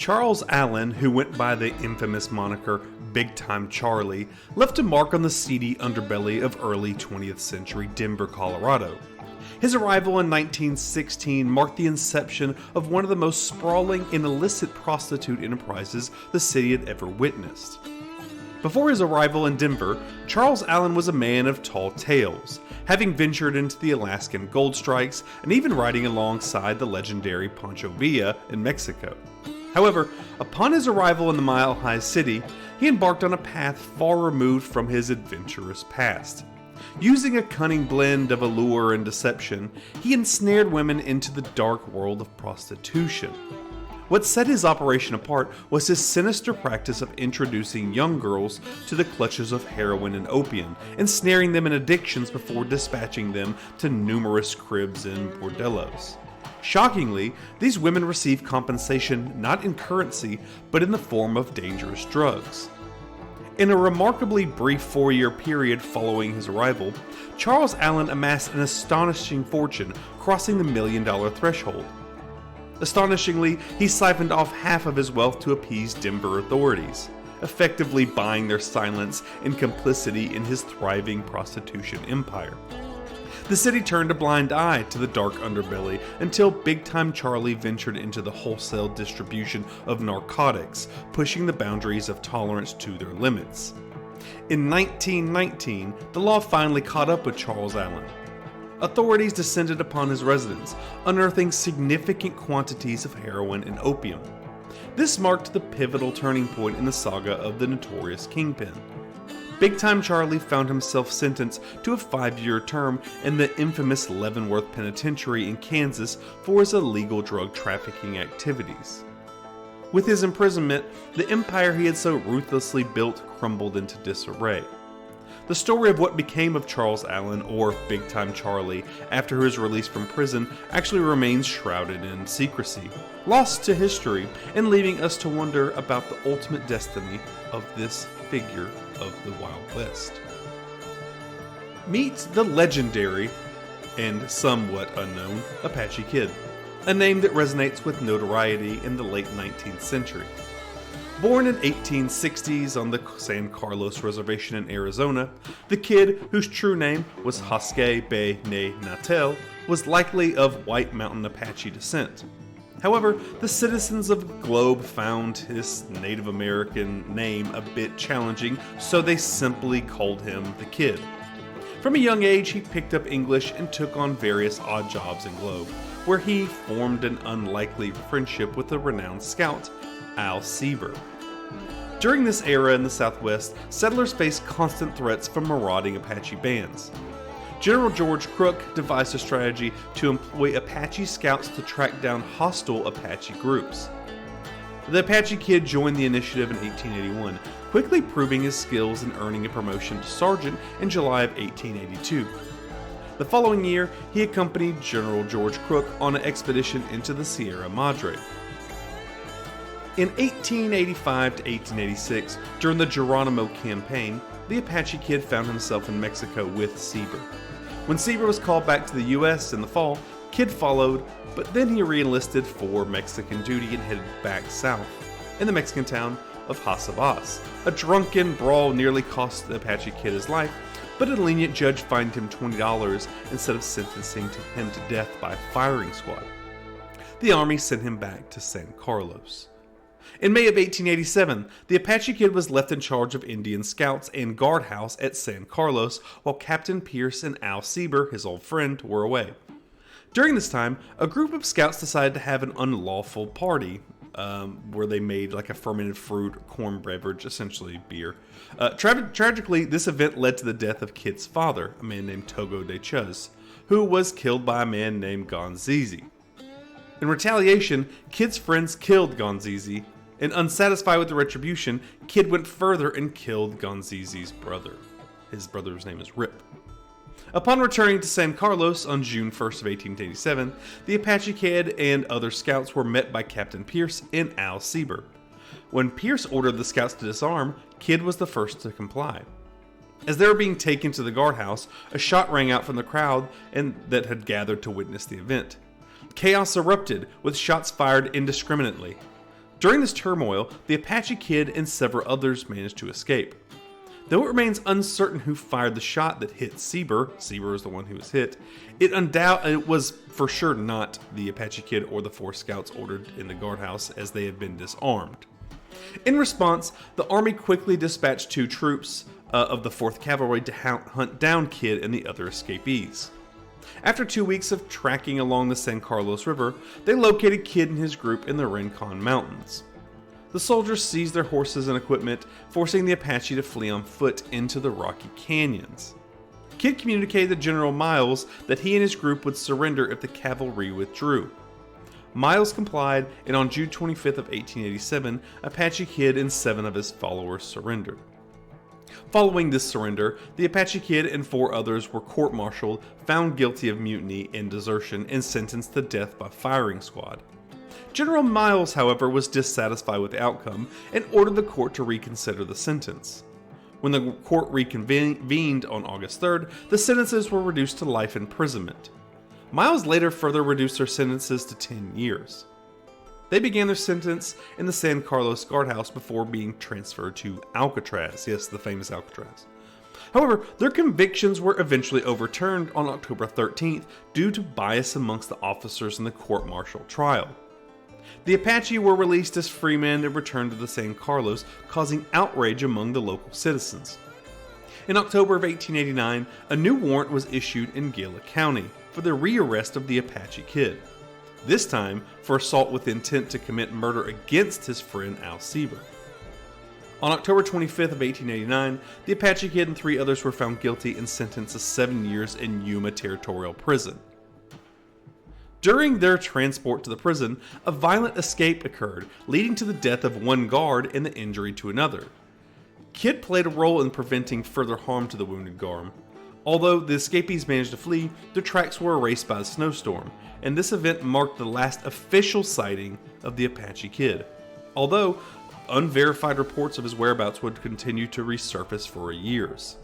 Charles Allen, who went by the infamous moniker Big Time Charlie, left a mark on the seedy underbelly of early 20th century Denver, Colorado. His arrival in 1916 marked the inception of one of the most sprawling and illicit prostitute enterprises the city had ever witnessed. Before his arrival in Denver, Charles Allen was a man of tall tales, having ventured into the Alaskan gold strikes and even riding alongside the legendary Pancho Villa in Mexico. However, upon his arrival in the mile-high city, he embarked on a path far removed from his adventurous past. Using a cunning blend of allure and deception, he ensnared women into the dark world of prostitution. What set his operation apart was his sinister practice of introducing young girls to the clutches of heroin and opium, ensnaring them in addictions before dispatching them to numerous cribs and bordellos. Shockingly, these women received compensation not in currency, but in the form of dangerous drugs. In a remarkably brief 4-year period following his arrival, Charles Allen amassed an astonishing fortune, crossing the $1 million threshold. Astonishingly, he siphoned off half of his wealth to appease Denver authorities, effectively buying their silence and complicity in his thriving prostitution empire. The city turned a blind eye to the dark underbelly until Big Time Charlie ventured into the wholesale distribution of narcotics, pushing the boundaries of tolerance to their limits. In 1919, the law finally caught up with Charles Allen. Authorities descended upon his residence, unearthing significant quantities of heroin and opium. This marked the pivotal turning point in the saga of the notorious Kingpin. Big Time Charlie found himself sentenced to a 5-year term in the infamous Leavenworth Penitentiary in Kansas for his illegal drug trafficking activities. With his imprisonment, the empire he had so ruthlessly built crumbled into disarray. The story of what became of Charles Allen, or Big Time Charlie, after his release from prison actually remains shrouded in secrecy, lost to history, and leaving us to wonder about the ultimate destiny of this figure of the Wild West. Meet the legendary, and somewhat unknown, Apache Kid, a name that resonates with notoriety in the late 19th century. Born in 1860s on the San Carlos Reservation in Arizona, the Kid, whose true name was Hoskai Be Ne Natel, was likely of White Mountain Apache descent. However, the citizens of the globe found his Native American name a bit challenging, so they simply called him the Kid. From a young age, he picked up English and took on various odd jobs in Globe, where he formed an unlikely friendship with the renowned scout, Al Sieber. During this era in the Southwest, settlers faced constant threats from marauding Apache bands. General George Crook devised a strategy to employ Apache scouts to track down hostile Apache groups. The Apache Kid joined the initiative in 1881, quickly proving his skills and earning a promotion to sergeant in July of 1882. The following year, he accompanied General George Crook on an expedition into the Sierra Madre. In 1885 to 1886, during the Geronimo Campaign, the Apache Kid found himself in Mexico with Sieber. When Sieber was called back to the U.S. in the fall, Kid followed, but then he re-enlisted for Mexican duty and headed back south, in the Mexican town of Hasabas. A drunken brawl nearly cost the Apache Kid his life, but a lenient judge fined him $20 instead of sentencing him to death by firing squad. The army sent him back to San Carlos. In May of 1887, the Apache Kid was left in charge of Indian scouts and guardhouse at San Carlos, while Captain Pierce and Al Sieber, his old friend, were away. During this time, a group of scouts decided to have an unlawful party, where they made like a fermented fruit, corn beverage, essentially beer. Tragically, this event led to the death of Kid's father, a man named Togo de Chuz, who was killed by a man named Gonzizi. In retaliation, Kid's friends killed Gonzizi, and unsatisfied with the retribution, Kid went further and killed Gonzizi's brother. His brother's name is Rip. Upon returning to San Carlos on June 1st of 1887, the Apache Kid and other scouts were met by Captain Pierce and Al Sieber. When Pierce ordered the scouts to disarm, Kid was the first to comply. As they were being taken to the guardhouse, a shot rang out from the crowd that had gathered to witness the event. Chaos erupted, with shots fired indiscriminately. During this turmoil, the Apache Kid and several others managed to escape. Though it remains uncertain who fired the shot that hit Sieber is the one who was hit, it was for sure not the Apache Kid or the 4 scouts ordered in the guardhouse, as they had been disarmed. In response, the army quickly dispatched 2 troops of the 4th Cavalry to hunt down Kid and the other escapees. After 2 weeks of tracking along the San Carlos River, they located Kid and his group in the Rincon Mountains. The soldiers seized their horses and equipment, forcing the Apache to flee on foot into the rocky canyons. Kid communicated to General Miles that he and his group would surrender if the cavalry withdrew. Miles complied, and on June 25th of 1887, Apache Kid and 7 of his followers surrendered. Following this surrender, the Apache Kid and 4 others were court-martialed, found guilty of mutiny and desertion, and sentenced to death by firing squad. General Miles, however, was dissatisfied with the outcome and ordered the court to reconsider the sentence. When the court reconvened on August 3rd, the sentences were reduced to life imprisonment. Miles later further reduced their sentences to 10 years. They began their sentence in the San Carlos guardhouse before being transferred to Alcatraz, yes, the famous Alcatraz. However, their convictions were eventually overturned on October 13th due to bias amongst the officers in the court-martial trial. The Apache were released as free men and returned to the San Carlos, causing outrage among the local citizens. In October of 1889, a new warrant was issued in Gila County for the rearrest of the Apache Kid, this time for assault with intent to commit murder against his friend Al Sieber. On October 25th of 1889, the Apache Kid and 3 others were found guilty and sentenced to 7 years in Yuma Territorial Prison. During their transport to the prison, a violent escape occurred, leading to the death of 1 guard and the injury to another. Kid played a role in preventing further harm to the wounded guard. Although the escapees managed to flee, their tracks were erased by the snowstorm, and this event marked the last official sighting of the Apache Kid. Although unverified reports of his whereabouts would continue to resurface for years.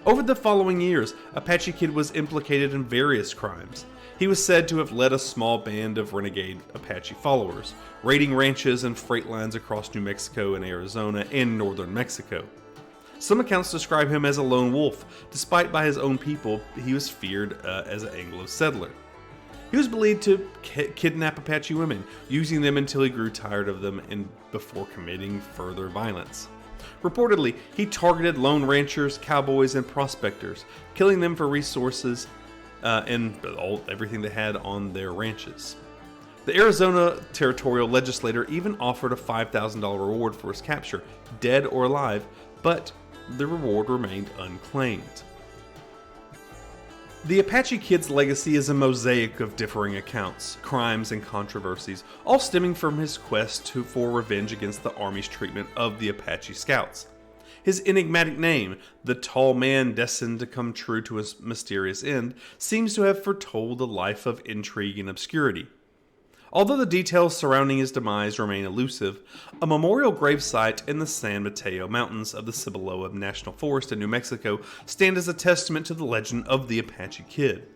Over the following years, Apache Kid was implicated in various crimes. He was said to have led a small band of renegade Apache followers, raiding ranches and freight lines across New Mexico and Arizona and northern Mexico. Some accounts describe him as a lone wolf, despite by his own people he was feared as an Anglo settler. He was believed to kidnap Apache women, using them until he grew tired of them and before committing further violence. Reportedly, he targeted lone ranchers, cowboys, and prospectors, killing them for resources and everything they had on their ranches. The Arizona territorial legislature even offered a $5,000 reward for his capture, dead or alive, but the reward remained unclaimed. The Apache Kid's legacy is a mosaic of differing accounts, crimes, and controversies, all stemming from his quest for revenge against the Army's treatment of the Apache Scouts. His enigmatic name, the tall man destined to come true to his mysterious end, seems to have foretold a life of intrigue and obscurity. Although the details surrounding his demise remain elusive, a memorial gravesite in the San Mateo Mountains of the Ciboloa National Forest in New Mexico stand as a testament to the legend of the Apache Kid.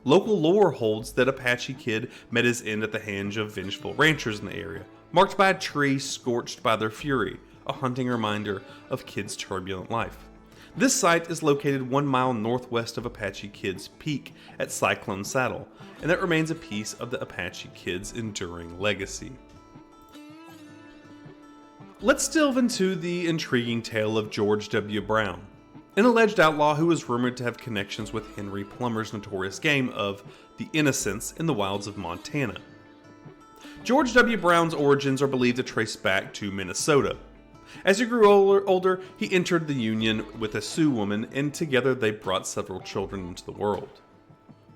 Local lore holds that Apache Kid met his end at the hands of vengeful ranchers in the area, marked by a tree scorched by their fury, a haunting reminder of Kid's turbulent life. This site is located 1 mile northwest of Apache Kid's peak at Cyclone Saddle, and that remains a piece of the Apache Kid's enduring legacy. Let's delve into the intriguing tale of George W. Brown, an alleged outlaw who was rumored to have connections with Henry Plummer's notorious game of The Innocents in the wilds of Montana. George W. Brown's origins are believed to trace back to Minnesota. As he grew older, he entered the Union with a Sioux woman, and together they brought several children into the world.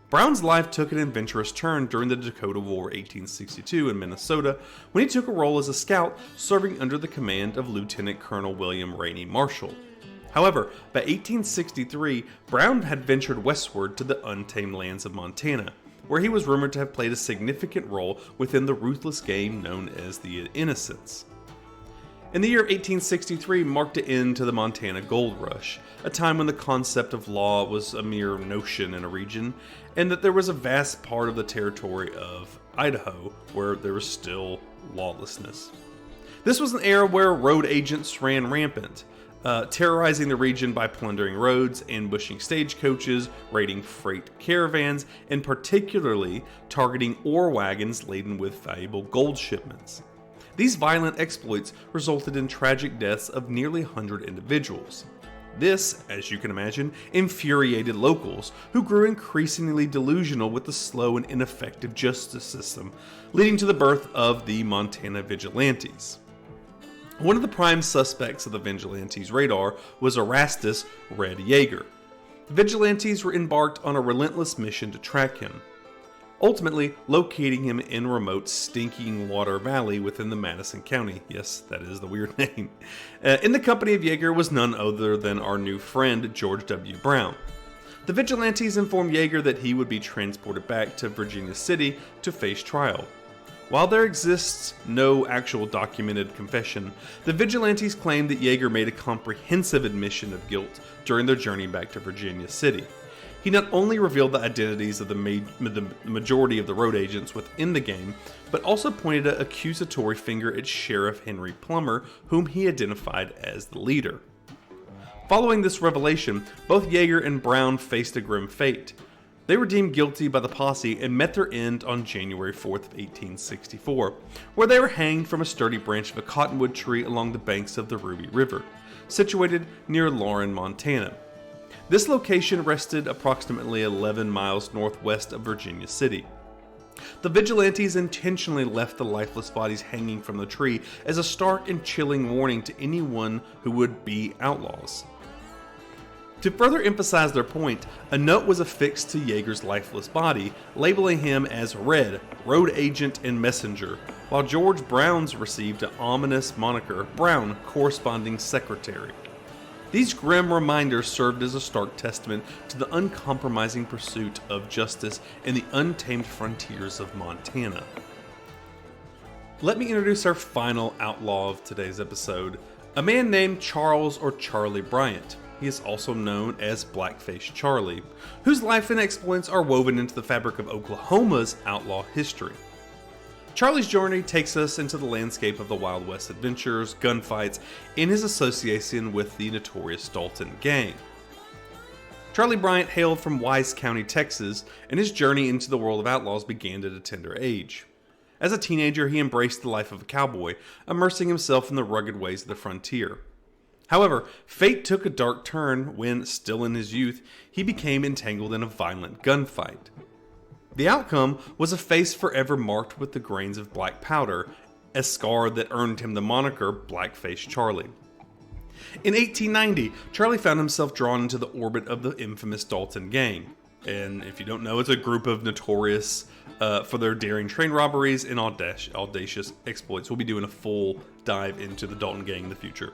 Brown's life took an adventurous turn during the Dakota War 1862 in Minnesota, when he took a role as a scout serving under the command of Lieutenant Colonel William Rainey Marshall. However, by 1863, Brown had ventured westward to the untamed lands of Montana, where he was rumored to have played a significant role within the ruthless game known as the Innocents. In the year 1863 marked an end to the Montana Gold Rush, a time when the concept of law was a mere notion in a region, and that there was a vast part of the territory of Idaho where there was still lawlessness. This was an era where road agents ran rampant, terrorizing the region by plundering roads, ambushing stagecoaches, raiding freight caravans, and particularly targeting ore wagons laden with valuable gold shipments. These violent exploits resulted in tragic deaths of nearly 100 individuals. This, as you can imagine, infuriated locals, who grew increasingly delusional with the slow and ineffective justice system, leading to the birth of the Montana Vigilantes. One of the prime suspects of the Vigilantes' radar was Erastus Red Yeager. The Vigilantes were embarked on a relentless mission to track him, ultimately locating him in remote Stinking Water Valley within the Madison County. Yes, that is the weird name. In the company of Yeager was none other than our new friend, George W. Brown. The Vigilantes informed Yeager that he would be transported back to Virginia City to face trial. While there exists no actual documented confession, the Vigilantes claim that Yeager made a comprehensive admission of guilt during their journey back to Virginia City. He not only revealed the identities of the majority of the road agents within the gang, but also pointed an accusatory finger at Sheriff Henry Plummer, whom he identified as the leader. Following this revelation, both Yeager and Brown faced a grim fate. They were deemed guilty by the posse and met their end on January 4th of 1864, where they were hanged from a sturdy branch of a cottonwood tree along the banks of the Ruby River, situated near Lauren, Montana. This location rested approximately 11 miles northwest of Virginia City. The Vigilantes intentionally left the lifeless bodies hanging from the tree as a stark and chilling warning to anyone who would be outlaws. To further emphasize their point, a note was affixed to Yeager's lifeless body, labeling him as Red, Road Agent and Messenger, while George Brown's received an ominous moniker, Brown, Corresponding Secretary. These grim reminders served as a stark testament to the uncompromising pursuit of justice in the untamed frontiers of Montana. Let me introduce our final outlaw of today's episode, a man named Charles or Charlie Bryant. He is also known as Blackface Charlie, whose life and exploits are woven into the fabric of Oklahoma's outlaw history. Charlie's journey takes us into the landscape of the Wild West adventures, gunfights, and his association with the notorious Dalton Gang. Charlie Bryant hailed from Wise County, Texas, and his journey into the world of outlaws began at a tender age. As a teenager, he embraced the life of a cowboy, immersing himself in the rugged ways of the frontier. However, fate took a dark turn when, still in his youth, he became entangled in a violent gunfight. The outcome was a face forever marked with the grains of black powder, a scar that earned him the moniker Blackface Charlie. In 1890, Charlie found himself drawn into the orbit of the infamous Dalton Gang. And if you don't know, it's a group of notorious for their daring train robberies and audacious exploits. We'll be doing a full dive into the Dalton Gang in the future.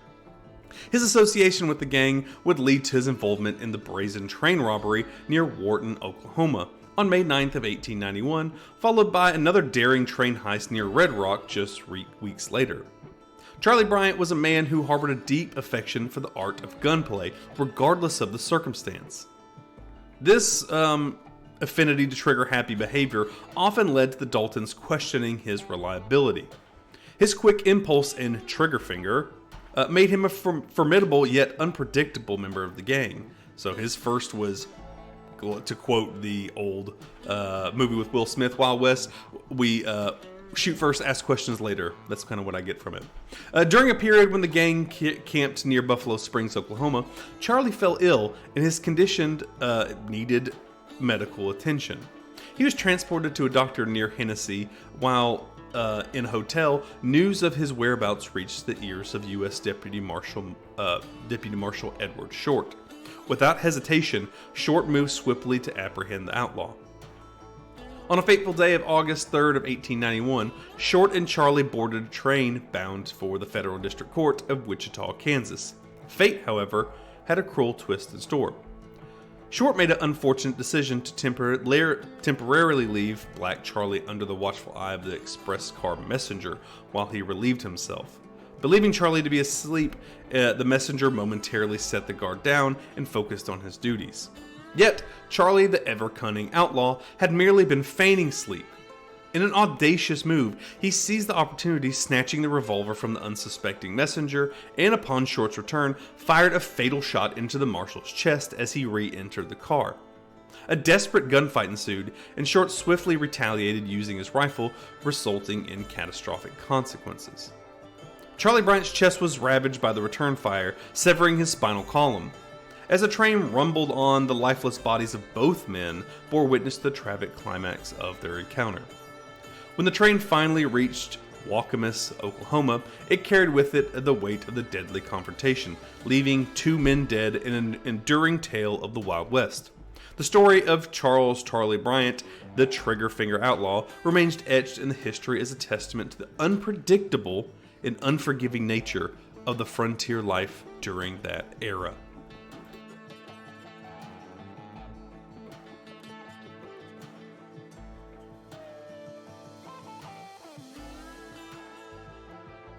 His association with the gang would lead to his involvement in the brazen train robbery near Wharton, Oklahoma, on May 9th of 1891, followed by another daring train heist near Red Rock just weeks later. Charlie Bryant was a man who harbored a deep affection for the art of gunplay, regardless of the circumstance. This affinity to trigger happy behavior often led to the Daltons questioning his reliability. His quick impulse and trigger finger made him a formidable yet unpredictable member of the gang. So his first was, to quote the old movie with Will Smith, Wild West, we shoot first, ask questions later. That's kind of what I get from it. During a period when the gang camped near Buffalo Springs, Oklahoma, Charlie fell ill and his condition needed medical attention. He was transported to a doctor near Hennessy. While in a hotel, news of his whereabouts reached the ears of U.S. Deputy Marshal Edward Short. Without hesitation, Short moved swiftly to apprehend the outlaw. On a fateful day of August 3rd of 1891, Short and Charlie boarded a train bound for the Federal District Court of Wichita, Kansas. Fate, however, had a cruel twist in store. Short made an unfortunate decision to temporarily leave Black Charlie under the watchful eye of the express car messenger while he relieved himself. Believing Charlie to be asleep, the messenger momentarily set the guard down and focused on his duties. Yet, Charlie, the ever-cunning outlaw, had merely been feigning sleep. In an audacious move, he seized the opportunity, snatching the revolver from the unsuspecting messenger, and upon Short's return, fired a fatal shot into the marshal's chest as he re-entered the car. A desperate gunfight ensued, and Short swiftly retaliated using his rifle, resulting in catastrophic consequences. Charlie Bryant's chest was ravaged by the return fire, severing his spinal column. As the train rumbled on, the lifeless bodies of both men bore witness to the tragic climax of their encounter. When the train finally reached Waukemis, Oklahoma, it carried with it the weight of the deadly confrontation, leaving 2 men dead in an enduring tale of the Wild West. The story of Charles Charlie Bryant, the trigger finger outlaw, remains etched in the history as a testament to the unpredictable and unforgiving nature of the frontier life during that era.